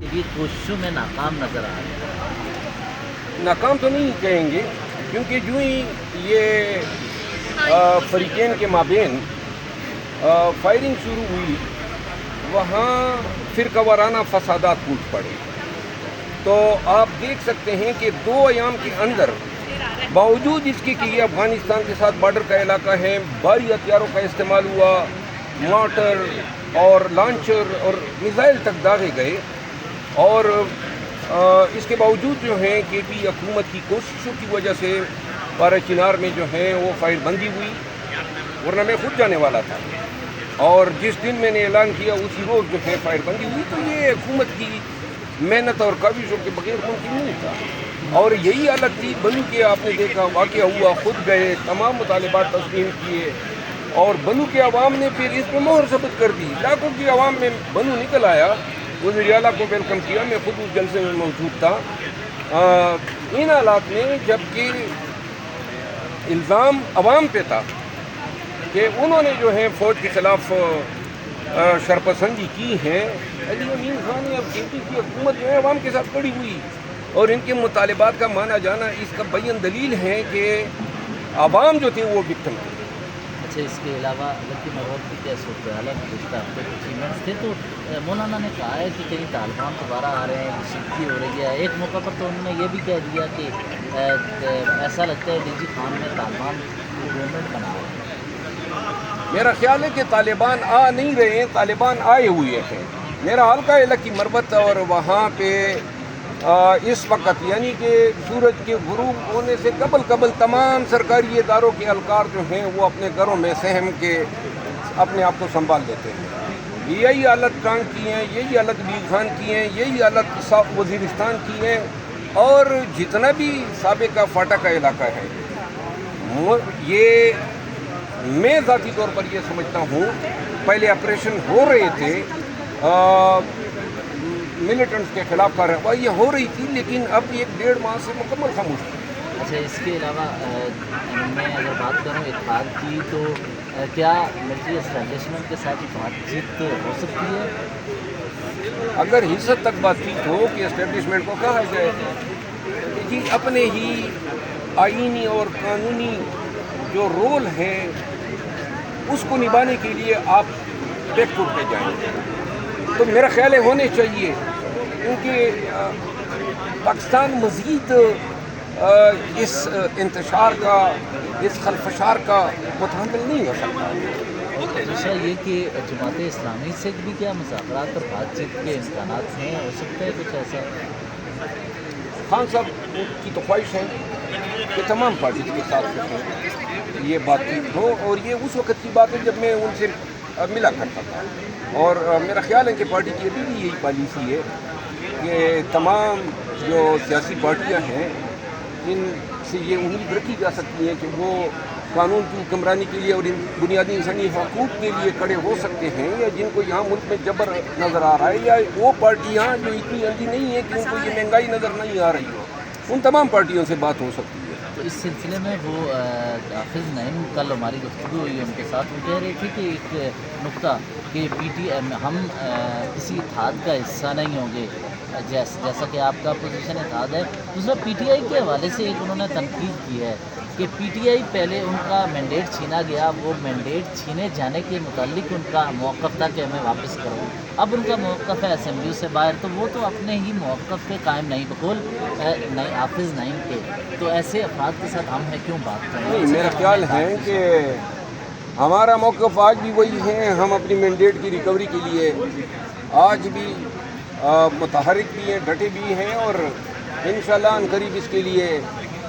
یہ کوششوں میں ناکام نظر آ رہے ہیں۔ ناکام تو نہیں کہیں گے، کیونکہ جو ہی یہ فریقین کے مابین فائرنگ شروع ہوئی وہاں فرقہ وارانہ فسادات پھوٹ پڑے۔ تو آپ دیکھ سکتے ہیں کہ 2 ایام کے اندر باوجود اس کے کہ یہ افغانستان کے ساتھ بارڈر کا علاقہ ہے، بھاری ہتھیاروں کا استعمال ہوا، مارٹر اور لانچر اور میزائل تک داغے گئے، اور اس کے باوجود جو ہے کہ بھی حکومت کی کوششوں کی وجہ سے پارا چنار میں جو ہے وہ فائر بندی ہوئی، ورنہ میں خود جانے والا تھا، اور جس دن میں نے اعلان کیا اسی روز جو ہے فائر بندی ہوئی۔ تو یہ حکومت کی محنت اور کاوشوں کے بغیر ممکن نہیں تھا، اور یہی حالت تھی۔ بنو کے آپ نے دیکھا واقعہ ہوا، خود گئے، تمام مطالبات تسلیم کیے، اور بنو کے عوام نے پھر اس پہ مہر ثبت کر دی۔ لاکھوں کی عوام میں بنو نکل آیا، وزیر اعلیٰ کو ویلکم کیا، میں خود اس جلسے میں موجود تھا۔ ان حالات میں جبکہ الزام عوام پہ تھا کہ انہوں نے جو ہے فوج کے خلاف شرپسندی کی ہے، علی امین خان نے اب کی حکومت جو ہے عوام کے ساتھ کھڑی ہوئی، اور ان کے مطالبات کا مانا جانا اس کا بیان دلیل ہے کہ عوام جو تھی وہ وکٹم تھی۔ اچھا، اس کے علاوہ لکی مروت کی کیا صورتحال ہے؟ گزشتہ ہفتے کچھ ایونٹس تھے، تو مولانا نے کہا ہے کہ کہیں طالبان دوبارہ آ رہے ہیں، شکتی ہو رہی ہے۔ ایک موقع پر تو انہوں نے یہ بھی کہہ دیا کہ ایسا لگتا ہے ڈی جی خان میں طالبان گورنمنٹ بنا رہے ہیں۔ میرا خیال ہے کہ طالبان آ نہیں رہے ہیں، طالبان آئے ہوئے ہیں۔ میرا حلقہ ہے لکی مروت، اور وہاں پہ اس وقت یعنی کہ سورج کے غروب ہونے سے قبل تمام سرکاری اداروں کے اہلکار جو ہیں وہ اپنے گھروں میں سہم کے اپنے آپ کو سنبھال لیتے ہیں۔ یہی حالت ٹانگ کی ہیں، یہی حالت بیگ خان کی ہیں، یہی حالت وزیرستان کی ہیں، اور جتنا بھی سابقہ فاٹا کا علاقہ ہے، یہ میں ذاتی طور پر یہ سمجھتا ہوں پہلے آپریشن ہو رہے تھے ملیٹنٹس کے خلاف کارروائی ہو رہی تھی، لیکن اب 1-1.5 ماہ سے مکمل خاموش ہے۔ اچھا، اس کے علاوہ میں اگر بات کروں اتحاد کی، تو کیا ملٹری اسٹیبلشمنٹ کے ساتھ بات چیت ہو سکتی ہے؟ اگر حصت تک بات چیت ہو کہ اسٹیبلشمنٹ کو کہا جائے کہ اپنے ہی آئینی اور قانونی جو رول ہے اس کو نبھانے کے لیے آپ بیک فٹ پہ جائیں، تو میرا خیال ہے ہونے چاہیے، کیونکہ پاکستان مزید اس انتشار کا، اس خلفشار کا متحمل نہیں ہو سکتا۔ دوسرا یہ کہ جماعت اسلامی سے بھی کیا مذاکرات اور بات چیت کے امکانات ہیں؟ ہو سکتا ہے کچھ ایسا؟ خان صاحب کی تو خواہش ہے کہ تمام پارٹی کے ساتھ جو ہے یہ بات چیت ہو، اور یہ اس وقت کی بات ہے جب میں ان سے ملا کرتا تھا، اور میرا خیال ہے کہ پارٹی کی ابھی بھی یہی پالیسی ہے کہ تمام جو سیاسی پارٹیاں ہیں ان سے یہ امید رکھی جا سکتی ہے کہ وہ قانون کی حکمرانی کے لیے اور ان بنیادی انسانی حقوق کے لیے کھڑے ہو سکتے ہیں، یا جن کو یہاں ملک میں جبر نظر آ رہا ہے، یا وہ پارٹیاں جو اتنی اندھی نہیں ہیں کہ ان کو یہ مہنگائی نظر نہیں آ رہی ہو، ان تمام پارٹیوں سے بات ہو سکتی ہے۔ تو اس سلسلے میں وہ حافظ نعیم، کل ہماری گفتگو ہوئی ان کے ساتھ، وہ کہہ رہے تھے کہ ایک نقطہ کہ پی ٹی ایم ہم کسی اتحاد کا حصہ نہیں ہوں گے، جیسا کہ آپ کا پوزیشن اتحاد ہے۔ دوسرا پی ٹی آئی کے حوالے سے ایک انہوں نے تنقید کی ہے کہ پی ٹی آئی پہلے ان کا مینڈیٹ چھینا گیا، وہ مینڈیٹ چھینے جانے کے متعلق ان کا موقف تھا کہ ہمیں واپس کرو، اب ان کا موقف ہے اسمبلیوں سے باہر، تو وہ تو اپنے ہی موقف پہ قائم نہیں، بقول حافظ نعیم کے، تو ایسے افراد کے ساتھ ہم نے کیوں بات کریں؟ نہیں، میرا خیال ہے کہ ہمارا موقف آج بھی وہی ہے، ہم اپنی مینڈیٹ کی ریکوری کے لیے آج بھی متحرک بھی ہیں، ڈٹے بھی ہیں، اور انشاءاللہ عنقریب اس کے لیے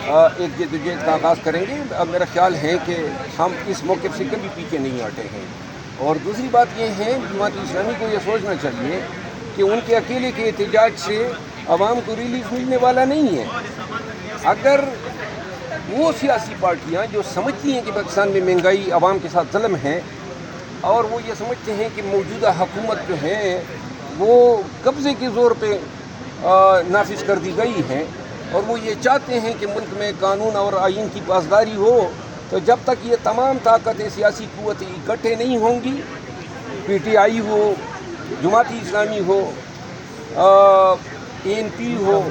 ایک جدوجہد کا آغاز کریں گے۔ اب میرا خیال ہے کہ ہم اس موقف سے کبھی پیچھے نہیں ہٹے ہیں، اور دوسری بات یہ ہے جماعت اسلامی کو یہ سوچنا چاہیے کہ ان کے اکیلے کے احتجاج سے عوام کو ریلیف ملنے والا نہیں ہے۔ اگر وہ سیاسی پارٹیاں جو سمجھتی ہیں کہ پاکستان میں مہنگائی عوام کے ساتھ ظلم ہے، اور وہ یہ سمجھتے ہیں کہ موجودہ حکومت جو ہے وہ قبضے کے زور پہ نافذ کر دی گئی ہے، اور وہ یہ چاہتے ہیں کہ ملک میں قانون اور آئین کی پاسداری ہو، تو جب تک یہ تمام طاقتیں سیاسی قوتیں اکٹھے نہیں ہوں گی، P T I who, Jamaat Islami who, ANP ہو،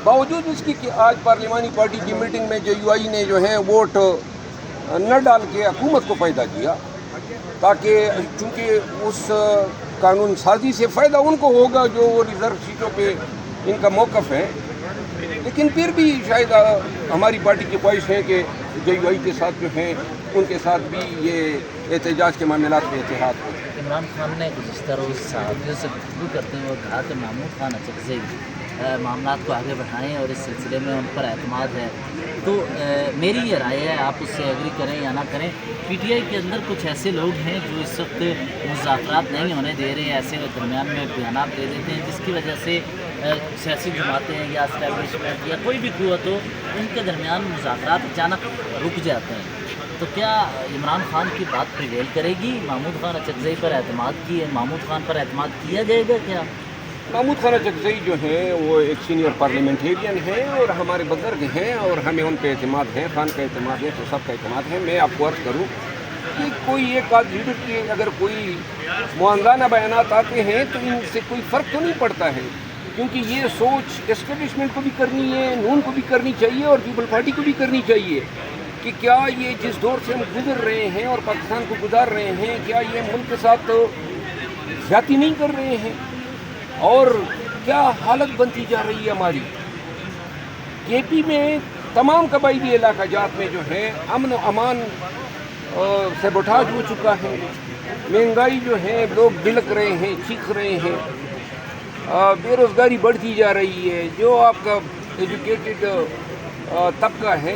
باوجود اس کی کہ آج پارلیمانی پارٹی کی میٹنگ میں JUI نے جو ہے ووٹ نہ ڈال کے حکومت کو فائدہ دیا، تاکہ چونکہ اس قانون سازی سے فائدہ ان کو ہوگا جو ریزرو سیٹوں پہ ان کا موقف ہے، لیکن پھر بھی شاید ہماری پارٹی کی خواہش ہے کہ JUI کے ساتھ جو ہیں ان کے ساتھ بھی یہ احتجاج کے معاملات میں اتحاد ہو۔ عمران خان نے گزشتہ روز صحافیوں سے گفتگو کرتے ہوئے کہا کہ محمود خان اچکزئی معاملات کو آگے بڑھائیں اور اس سلسلے میں ان پر اعتماد ہے۔ تو میری یہ رائے ہے، آپ اس سے ایگری کریں یا نہ کریں، PTI کے اندر کچھ ایسے لوگ ہیں جو اس وقت مذاکرات نہیں ہونے دے رہے ہیں، ایسے درمیان میں بیانات دے دیتے ہیں، جس کی وجہ سے سیاسی جماعتیں یا اسٹیبلشمنٹ یا کوئی بھی قوت ہو، ان کے درمیان مذاکرات اچانک رک جاتے ہیں۔ تو کیا عمران خان کی بات پریویل کرے گی؟ محمود خان اچکزئی پر محمود خان پر اعتماد کیا جائے گا کیا؟ محمود خان اچکزئی جو ہیں وہ ایک سینئر پارلیمنٹیرین ہیں اور ہمارے بزرگ ہیں اور ہمیں ان پہ اعتماد ہے، خان کا اعتماد ہے تو سب کا اعتماد ہے۔ میں آپ کو عرض کروں کہ کوئی ایک آدھ لیڈر کے اگر کوئی معاندانہ بیانات آتے ہیں تو ان سے کوئی فرق تو نہیں پڑتا ہے، کیونکہ یہ سوچ اسٹیبلشمنٹ کو بھی کرنی ہے، نون کو بھی کرنی چاہیے اور پیپل پارٹی کو بھی کرنی چاہیے کہ کیا یہ جس دور سے ہم گزر رہے ہیں اور پاکستان کو گزار رہے ہیں، کیا یہ ملک کے ساتھ زیادتی نہیں کر رہے ہیں، اور کیا حالت بنتی جا رہی ہے ہماری۔ KP میں تمام قبائلی علاقہ جات میں جو ہے امن و امان سیبوٹاج ہو چکا ہے، مہنگائی جو ہے لوگ بلک رہے ہیں، چیخ رہے ہیں، بے روزگاری بڑھتی جا رہی ہے، جو آپ کا ایجوکیٹڈ طبقہ ہے